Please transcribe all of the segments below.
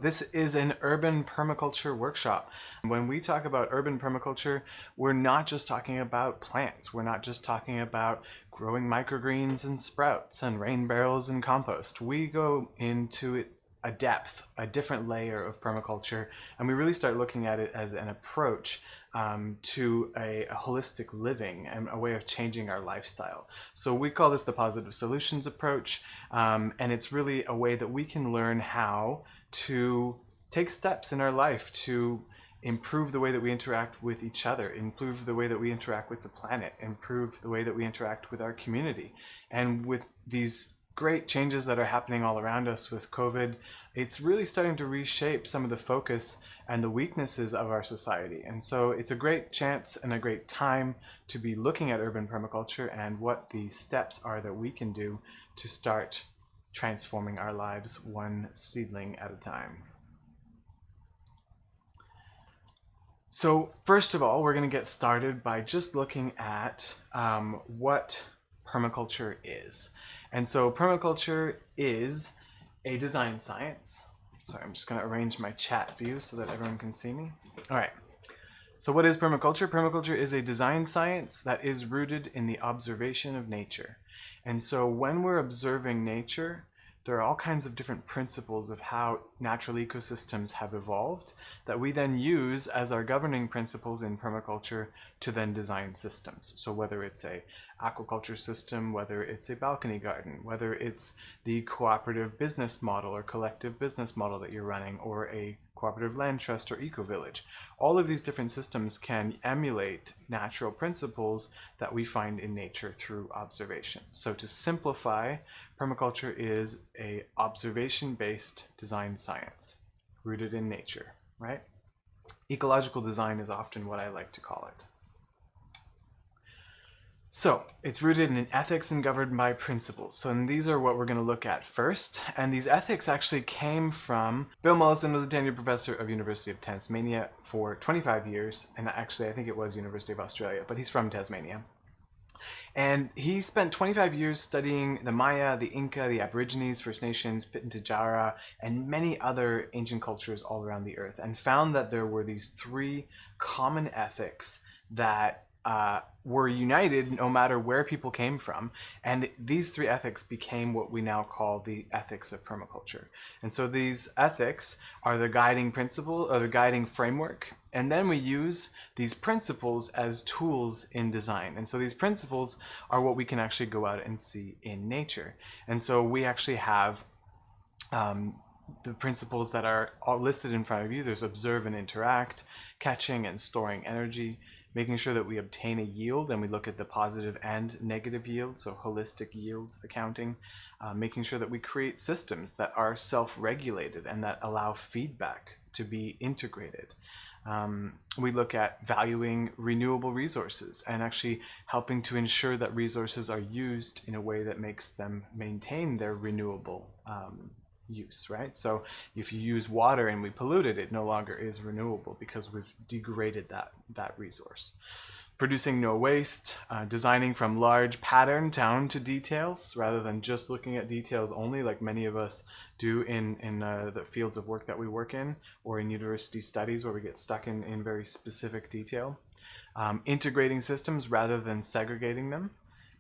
This is an urban permaculture workshop. When we talk about urban permaculture, we're not just talking about plants. We're not just talking about growing microgreens and sprouts and rain barrels and compost. We go into a depth, a different layer of permaculture, and we really start looking at it as an approach to a holistic living and a way of changing our lifestyle. So we call this the positive solutions approach, and it's really a way that we can learn how to take steps in our life to improve the way that we interact with each other, improve the way that we interact with the planet, improve the way that we interact with our community. And with these great changes that are happening all around us with COVID, it's really starting to reshape some of the focus and the weaknesses of our society. And so it's a great chance and a great time to be looking at urban permaculture and what the steps are that we can do to start transforming our lives one seedling at a time. So first of all, we're going to get started by just looking at what permaculture is. And so permaculture is a design science. Sorry, I'm just going to arrange my chat view so that everyone can see me. All right. So what is permaculture? Permaculture is a design science that is rooted in the observation of nature. And so when we're observing nature, there are all kinds of different principles of how natural ecosystems have evolved that we then use as our governing principles in permaculture to then design systems. So whether it's a aquaculture system, whether it's a balcony garden, whether it's the cooperative business model or collective business model that you're running, or a cooperative land trust or eco-village, all of these different systems can emulate natural principles that we find in nature through observation. So to simplify, permaculture is a observation-based design science rooted in nature, right? Ecological design is often what I like to call it. So it's rooted in ethics and governed by principles. So and these are what we're going to look at first. And these ethics actually came from Bill Mollison was a tenured professor of University of Tasmania for 25 years. And actually, I think it was University of Australia, but he's from Tasmania. And he spent 25 years studying the Maya, the Inca, the Aborigines, First Nations, Pitjantjatjara, and many other ancient cultures all around the earth, and found that there were these three common ethics that were united no matter where people came from. And these three ethics became what we now call the ethics of permaculture. And so these ethics are the guiding principle or the guiding framework. And then we use these principles as tools in design. And so these principles are what we can actually go out and see in nature. And so we actually have the principles that are all listed in front of you. There's observe and interact, catching and storing energy, making sure that we obtain a yield, and we look at the positive and negative yield, so holistic yield accounting, making sure that we create systems that are self-regulated and that allow feedback to be integrated. We look at valuing renewable resources and actually helping to ensure that resources are used in a way that makes them maintain their renewable use, right? So if you use water and we pollute it, it no longer is renewable because we've degraded that resource. Producing no waste, designing from large pattern down to details rather than just looking at details only, like many of us do in the fields of work that we work in, or in university studies where we get stuck in very specific detail. Integrating systems rather than segregating them,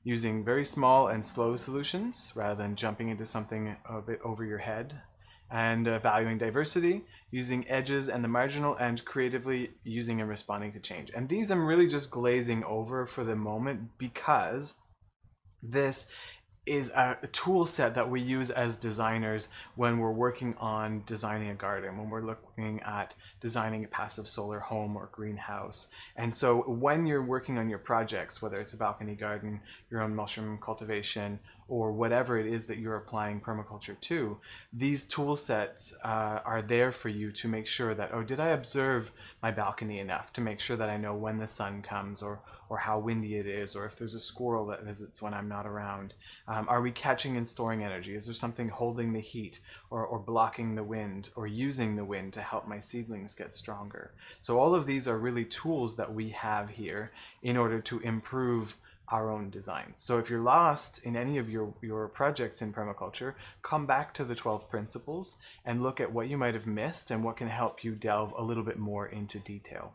using very small and slow solutions rather than jumping into something a bit over your head, and valuing diversity, using edges and the marginal, and creatively using and responding to change. And these I'm really just glazing over for the moment because this is a tool set that we use as designers when we're working on designing a garden, when we're looking at designing a passive solar home or greenhouse. And so when you're working on your projects, whether it's a balcony garden, your own mushroom cultivation, or whatever it is that you're applying permaculture to, these tool sets are there for you to make sure that, oh, did I observe my balcony enough to make sure that I know when the sun comes, or how windy it is, or if there's a squirrel that visits when I'm not around. Are we catching and storing energy? Is there something holding the heat or blocking the wind or using the wind to help my seedlings get stronger? So all of these are really tools that we have here in order to improve our own designs. So if you're lost in any of your projects in permaculture, come back to the 12 principles and look at what you might have missed and what can help you delve a little bit more into detail.